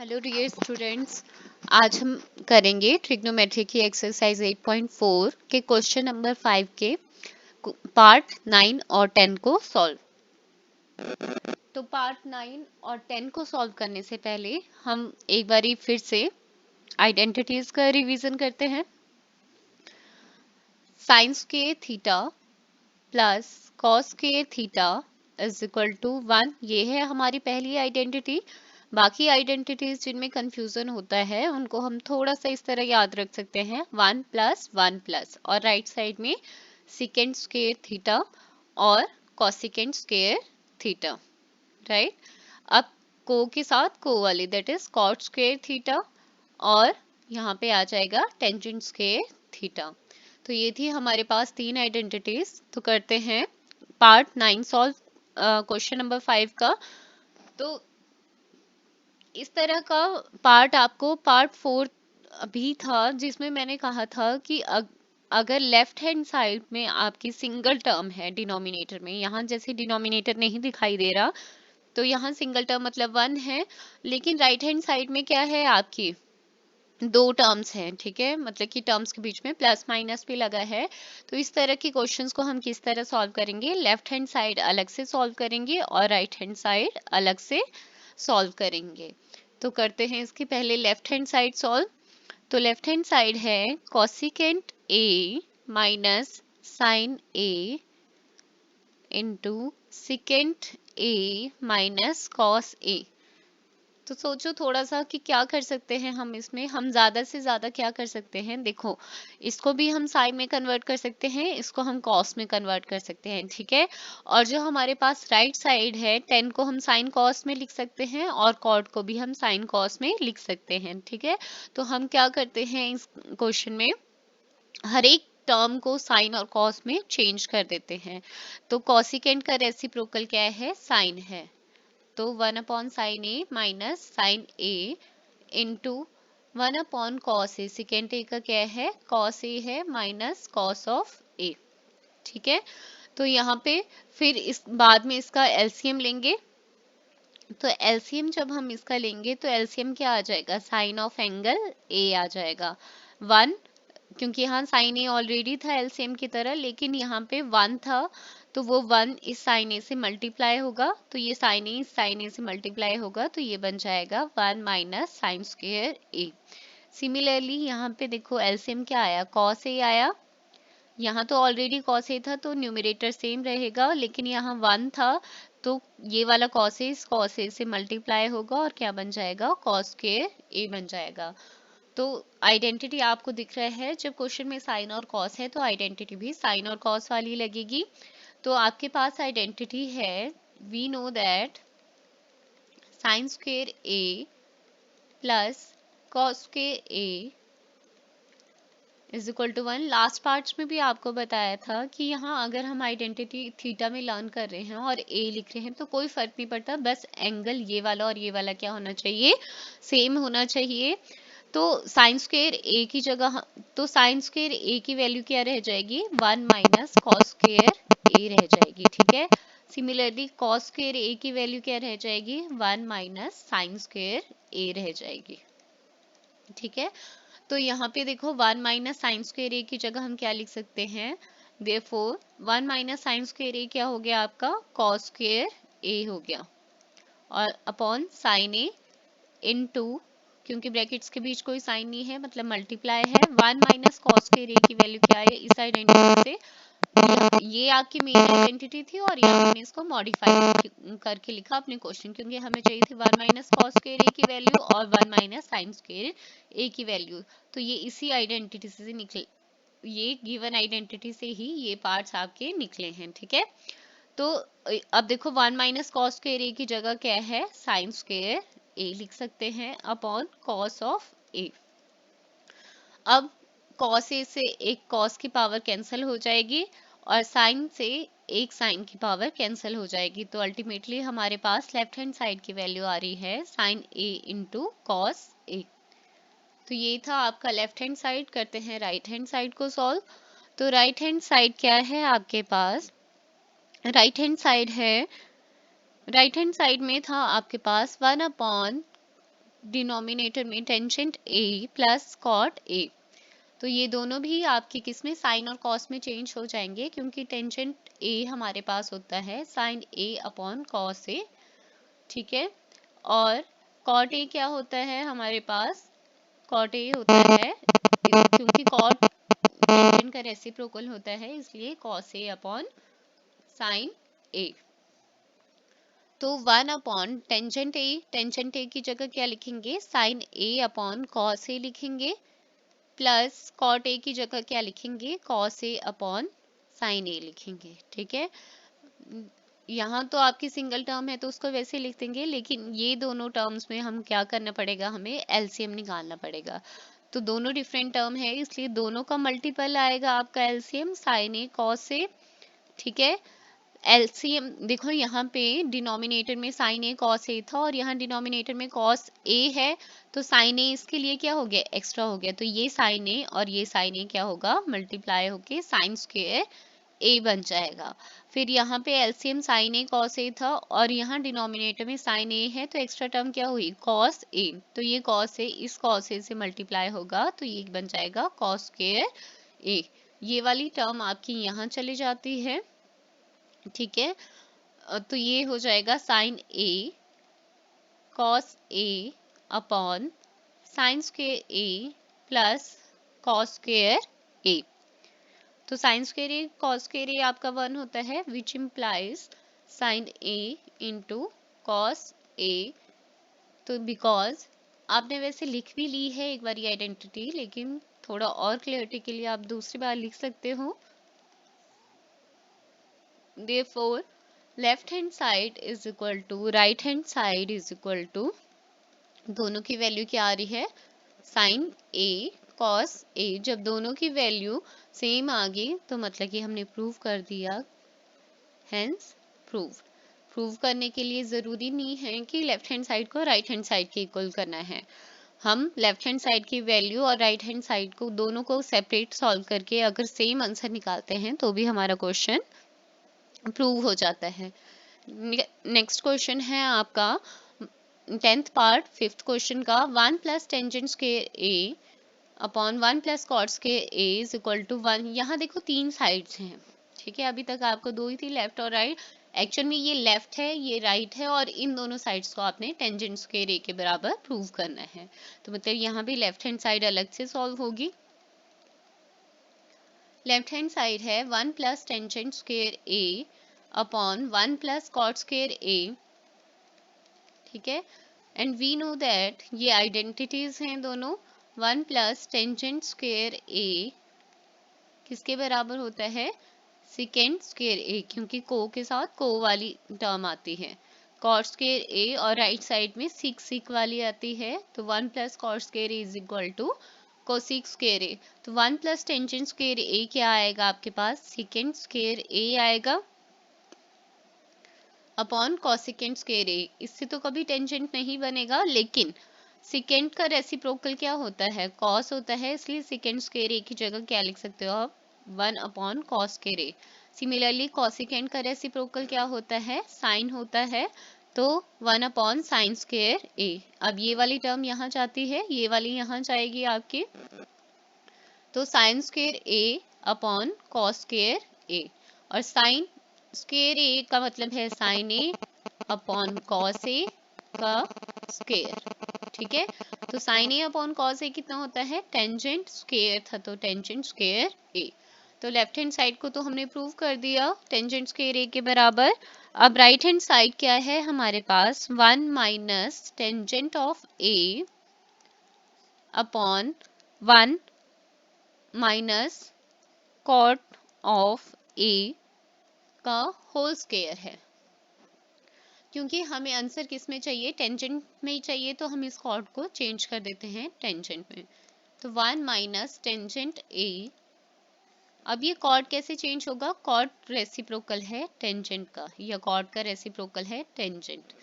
Hello dear students. आज हम करेंगे ट्रिग्नोमेट्री की एक्सरसाइज 8.4 के क्वेश्चन नंबर 5 के पार्ट 9 और 10 को सॉल्व। तो पार्ट 9 और 10 को सॉल्व करने से पहले हम एक बारी फिर से आइडेंटिटीज का रिवीजन करते हैं। Sine square theta plus cos square theta is equal to 1, ये है हमारी पहली आइडेंटिटी। बाकी आइडेंटिटीज जिनमें कंफ्यूजन होता है उनको हम थोड़ा सा इस तरह याद रख सकते हैं, 1 प्लस 1 प्लस, और राइट साइड में सेकेंड स्क्वायर थीटा और कॉसिकेंड स्क्वायर थीटा। राइट, अब को के साथ को वाली that is cot square theta, और यहाँ पे आ जाएगा टेंजेंट स्क्वायर थीटा। तो ये थी हमारे पास तीन आइडेंटिटीज। तो करते हैं पार्ट 9 सॉल्व क्वेश्चन नंबर 5 का। तो इस तरह का पार्ट आपको पार्ट 4 भी था जिसमें मैंने कहा था कि अगर लेफ्ट हैंड साइड में आपकी सिंगल टर्म है डिनोमिनेटर में, यहाँ जैसे डिनोमिनेटर नहीं दिखाई दे रहा तो यहाँ सिंगल टर्म मतलब 1 है, लेकिन राइट हैंड साइड में क्या है आपकी दो टर्म्स हैं, ठीक है, मतलब कि टर्म्स के बीच में प्लस माइनस भी लगा है। तो इस तरह के क्वेश्चंस को हम किस तरह सॉल्व करेंगे, लेफ्ट हैंड साइड अलग से सॉल्व करेंगे और राइट हैंड साइड अलग से सॉल्व करेंगे। तो करते हैं इसकी पहले लेफ्ट हैंड साइड सॉल्व। तो लेफ्ट हैंड साइड है cosecant A minus sign A into secant A minus cos A. तो सोचो थोड़ा सा कि क्या कर सकते हैं हम इसमें। हम ज्यादा से ज्यादा क्या कर सकते हैं, देखो इसको भी हम साइन में कन्वर्ट कर सकते हैं, इसको हम कॉस में कन्वर्ट कर सकते हैं, ठीक है। और जो हमारे पास राइट साइड है 10 को हम साइन कॉस में लिख सकते हैं और कॉट को भी हम साइन कॉस में लिख सकते हैं, ठीक है। तो हम क्या करते हैं इस क्वेश्चन में, हर एक टर्म को साइन और कॉस में चेंज कर देते हैं। तो कॉसिकेंट का रेसिप्रोकल क्या है, साइन है। तो 1 upon sine A minus sign A into 1 upon cos A, second ए का क्या है कॉस ए है माइनस कॉस ऑफ ए, ठीक है। तो यहाँ पे फिर इस बाद में इसका एलसीएम लेंगे। तो एलसीएम जब हम इसका लेंगे तो एलसीएम क्या आ जाएगा, साइन ऑफ एंगल ए आ जाएगा 1, क्योंकि यहाँ साइन ए ऑलरेडी था एलसीएम की तरह, लेकिन यहाँ पे 1 था तो वो 1 इस साइन ए से मल्टीप्लाई होगा, तो ये साइन ए इस साइन ए से मल्टीप्लाई होगा, तो ये बन जाएगा 1 माइनस साइन स्क्वायर ए। सिमिलरली यहाँ पे देखो एलसीएम क्या आया, कॉस ए आया। यहाँ तो ऑलरेडी कॉस ए था तो न्यूमरेटर सेम रहेगा, लेकिन यहाँ 1 था तो ये वाला कॉस ए से मल्टीप्लाई होगा और क्या बन जाएगा, कॉस स्क्वायर ए बन जाएगा। तो आइडेंटिटी आपको दिख रहा है, जब क्वेश्चन में साइन और कॉस है तो आइडेंटिटी भी साइन और कॉस वाली लगेगी। तो आपके पास आइडेंटिटी है, we know that sine square A plus cos square A is equal to 1। Last parts में भी आपको बताया था कि यहाँ अगर हम आइडेंटिटी थीटा में लर्न कर रहे हैं और ए लिख रहे हैं तो कोई फर्क नहीं पड़ता, बस एंगल ये वाला और ये वाला क्या होना चाहिए, सेम होना चाहिए। तो साइन स्क्वायर ए की जगह, तो साइन स्क्वायर ए की वैल्यू क्या रह जाएगी, 1 माइनस कॉस स्क्वायर ए रह जाएगी, ठीक है। सिमिलरली कॉस स्क्वायर ए की वैल्यू क्या रह जाएगी, 1 माइनस साइन स्क्वायर ए रह जाएगी, ठीक है। तो यहाँ पे देखो 1 माइनस साइन स्क्वायर ए की जगह हम क्या लिख सकते हैं, देयरफॉर 1 माइनस साइन स्क्वायर ए क्या हो गया आपका, कॉस स्क्वायर ए हो गया, और अपॉन साइन ए इनटू, क्योंकि ब्रैकेट्स के बीच कोई साइन नहीं है मतलब मल्टीप्लाई है, 1 माइनस कॉस स्क्वायर ए की वैल्यू क्या है इस आइडेंटिटी से, ये आपकी मेन आइडेंटिटी थी और यहाँ मैंने इसको मॉडिफाई करके लिखा अपने क्वेश्चन, क्योंकि हमें चाहिए थी 1 माइनस कॉस स्क्वायर ए की वैल्यू और 1 माइनस साइन स्क्वायर ए की वैल्यू। तो ये इसी आइडेंटिटी से निकले, ये गिवन आइडेंटिटी से ही ये पार्ट्स आपके निकले हैं, ठीक है। तो अब देखो 1 माइनस कॉस स्क्वायर ए की जगह क्या है, साइन स्क्वायर ए लिख सकते हैं अपॉन कॉस ऑफ ए। अब कॉस ए से एक कॉस की पावर कैंसिल हो जाएगी और साइन से एक साइन की पावर कैंसिल हो जाएगी, तो अल्टीमेटली हमारे पास लेफ्ट हैंड साइड की वैल्यू आ रही है sine A into cos A. तो ये था आपका लेफ्ट हैंड साइड। करते हैं राइट हैंड साइड को सॉल्व। तो राइट हैंड साइड क्या है आपके पास, राइट हैंड साइड है, राइट हैंड साइड में था आपके पास 1 अपॉन डिनोमिनेटर में tangent A plus cot A. तो ये दोनों भी आपके किस में, साइन और कॉस में चेंज हो जाएंगे, क्योंकि टेंजेंट ए हमारे पास होता है sine A upon cos A, ठीक है। और कॉट ए क्या होता है हमारे पास, कॉट ए होता है, क्योंकि कॉट टेंजेंट का रेसिप्रोकल होता है, इसलिए कॉस ए अपॉन साइन ए। तो 1 अपॉन टेंजेंट ए की जगह क्या लिखेंगे, sign A upon cos A लिखेंगे, प्लस कॉट ए की जगह क्या लिखेंगे, कॉस ए अपॉन साइन ए लिखेंगे, ठीक है। यहाँ तो आपकी सिंगल टर्म है तो उसको वैसे लिख देंगे, लेकिन ये दोनों टर्म्स में हम क्या करना पड़ेगा, हमें एलसीएम निकालना पड़ेगा। तो दोनों डिफरेंट टर्म है, इसलिए दोनों का मल्टीपल आएगा आपका एलसीएम साइन ए कॉस ए, ठीक है। एलसीएम देखो, यहाँ पे डिनोमिनेटर में साइन ए कॉस ए था और यहाँ डिनोमिनेटर में कॉस ए है, तो साइन ए इसके लिए क्या हो गया, एक्स्ट्रा हो गया, तो ये साइन ए और ये साइन ए क्या होगा, मल्टीप्लाई होके साइन स्क्वायर ए बन जाएगा। फिर यहाँ पे एलसीएम साइन ए कॉस ए था और यहाँ डिनोमिनेटर में साइन ए है, तो एक्स्ट्रा टर्म क्या हुई, कॉस ए, तो ये कॉस ए इस कॉस ए से मल्टीप्लाई होगा, तो ये बन जाएगा कॉस स्क्वायर ए। ये वाली टर्म आपकी यहाँ चली जाती है, ठीक है। तो ये हो जाएगा sin A cos A upon sin square A plus cos square A. तो sin square A cos square A आपका 1 होता है, which implies sin A into cos A. तो बिकॉज आपने वैसे लिख भी ली है एक बार ये आइडेंटिटी, लेकिन थोड़ा और क्लियरिटी के लिए आप दूसरी बार लिख सकते हो। Therefore, left hand side is equal to right hand side is equal to, दोनों की वैल्यू क्या आ रही है, साइन ए कॉस ए। जब दोनों की वैल्यू सेम आ गई तो मतलब कि हमने प्रूव कर दिया, हेंस प्रूव। प्रूव करने के लिए जरूरी नहीं है कि लेफ्ट हैंड साइड को राइट हैंड साइड के इक्वल करना है। हम लेफ्ट हैंड साइड की वैल्यू और राइट हैंड साइड को दोनों को सेपरेट सॉल्व करके अगर सेम आंसर निकालते हैं तो भी हमारा क्वेश्चन प्रूव हो जाता है। नेक्स्ट क्वेश्चन है आपका 10th पार्ट 5th क्वेश्चन का, 1 plus tangent square A upon 1 plus cot square A is equal to 1। यहाँ देखो 3 साइड्स हैं, ठीक है। अभी तक आपको 2 ही थी, लेफ्ट और राइट। एक्चुअल में ये लेफ्ट है, ये राइट है, और इन दोनों साइड्स को आपने टेंजेंट स्क्वायर ए के बराबर प्रूव करना है। तो मतलब यहाँ भी लेफ्ट हैंड साइड अलग से सॉल्व होगी। लेफ्ट हैंड साइड है 1 plus tangent square A upon 1 plus cot square ए, ठीक है। एंड वी नो दैट ये आइडेंटिटीज हैं दोनों। 1 प्लस टेंजेंट स्क्वायर ए किसके बराबर होता है, सेकेंड स्क्वायर ए, क्योंकि को के साथ को वाली टर्म आती है। कॉट स्क्वायर ए और राइट साइड में सीक सीक वाली आती है, तो 1 plus cot square A is equal to cosec square A. तो 1 प्लस टेंजेंट स्क्वायर ए क्या आएगा आपके पास, सेकेंड स्क्वायर ए आएगा अपॉन कोसेकेंट स्क्वायर ए। इससे तो कभी टेंजेंट नहीं बनेगा, लेकिन सेकेंड का रेसिप्रोकल क्या होता है, कॉस होता है, इसलिए सेकेंड स्क्वायर ए की जगह क्या लिख सकते हो आप, 1 अपॉन कॉस स्क्वायर ए। सिमिलरली कोसेकेंट का रेसिप्रोकल क्या होता है, साइन होता है, तो 1 अपॉन साइन स्क्वायर ए। अब ये वाली टर्म यहाँ जाती है, ये वाली यहाँ जाएगी आपकी, तो sin square A upon cos square A. और साइन स्क्वायर ए का मतलब है sine A upon cos A का स्क्वायर, ठीक है। तो sign A upon cos A कितना होता है, टेंजेंट स्क्वायर था, तो टेंजेंट स्क्वायर ए। तो लेफ्ट हैंड साइड को तो हमने प्रूव कर दिया टेंजेंट स्क्वायर ए के बराबर। अब राइट हैंड साइड क्या है हमारे पास, 1 minus tangent of A upon 1 minus cot of A का होल स्क्वायर है। क्योंकि हमें आंसर किस में चाहिए, टेंजेंट में ही चाहिए, तो हम इस कॉट को चेंज कर देते हैं टेंजेंट में। तो 1 माइनस टेंजेंट ए। अब ये कॉट कैसे चेंज होगा, कॉट रेसिप्रोकल है टेंजेंट का, या कॉट का रेसिप्रोकल है टेंजेंट,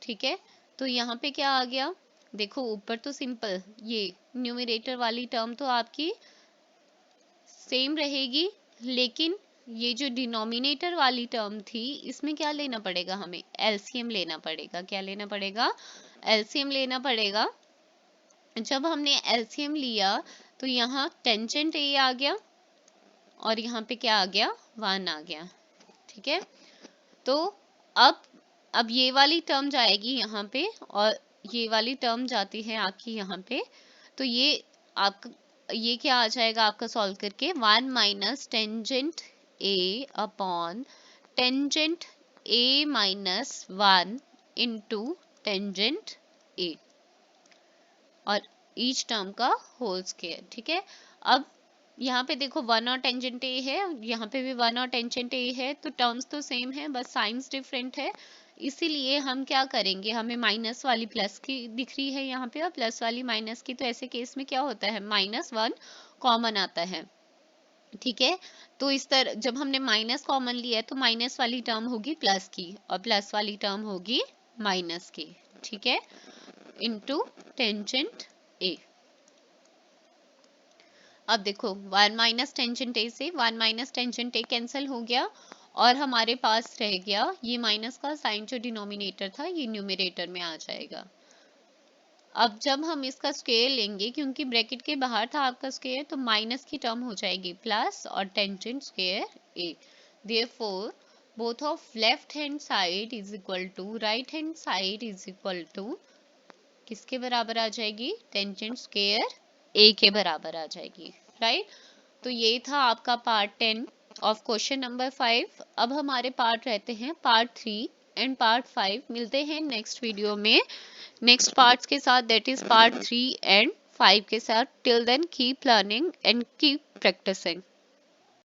ठीक है। तो यहाँ पे क्या आ गया, देखो ऊपर तो सिंपल ये न्यूमरेटर वाली टर्म तो आपकी सेम रहेगी, लेकिन ये जो डिनोमिनेटर वाली टर्म थी इसमें क्या लेना पड़ेगा, हमें एलसीएम लेना पड़ेगा। क्या लेना पड़ेगा, एलसीएम लेना पड़ेगा। जब हमने एलसीएम लिया तो यहाँ टेंजेंट ए आ गया और यहाँ पे क्या आ गया, 1 आ गया। ठीक है, तो अब ये वाली टर्म जाएगी यहाँ पे और ये वाली टर्म जाती है आपकी यहाँ पे, तो ये आपका ये क्या आ जाएगा आपका सॉल्व करके, 1 माइनस टेंजेंट ए अपॉन टेंजेंट ए माइनस 1 इंटू टेंजेंट ए और ईच टर्म का होल स्क्वायर। ठीक है, अब यहाँ पे देखो 1 और टेंजेंट ए है, यहाँ पे भी 1 और टेंजेंट ए है, तो टर्म्स तो सेम है, बस साइंस डिफरेंट है। इसीलिए हम क्या करेंगे, हमें माइनस वाली प्लस की दिख रही है यहाँ पे और प्लस वाली माइनस की, तो ऐसे केस में क्या होता है, -1 कॉमन आता है। ठीक है, तो इस तरह जब हमने माइनस कॉमन लिया है तो माइनस वाली टर्म होगी प्लस की और प्लस वाली टर्म होगी माइनस की। ठीक है, इंटू टेंजेंट ए। अब देखो 1 माइनस टेंजेंट ए से 1 माइनस टेंजेंट ए कैंसिल हो गया और हमारे पास रह गया ये माइनस का साइन, जो डिनोमिनेटर था ये न्यूमरेटर में आ जाएगा। अब जब हम इसका स्क्वायर लेंगे, क्योंकि ब्रैकेट के बाहर था आपका स्क्वायर, तो माइनस की टर्म हो जाएगी प्लस और tangent square A. Therefore both of left hand side is equal to right hand side is equal to किसके बराबर आ जाएगी, टेंजेंट स्क्वायर ए के बराबर आ जाएगी। राइट, तो ये था आपका पार्ट 10 ऑफ क्वेश्चन नंबर 5। अब हमारे पार्ट रहते हैं पार्ट 3 एंड पार्ट 5। मिलते हैं नेक्स्ट वीडियो में नेक्स्ट पार्ट्स के साथ, दैट इज पार्ट 3 एंड 5 के साथ। Till then keep learning and keep practising.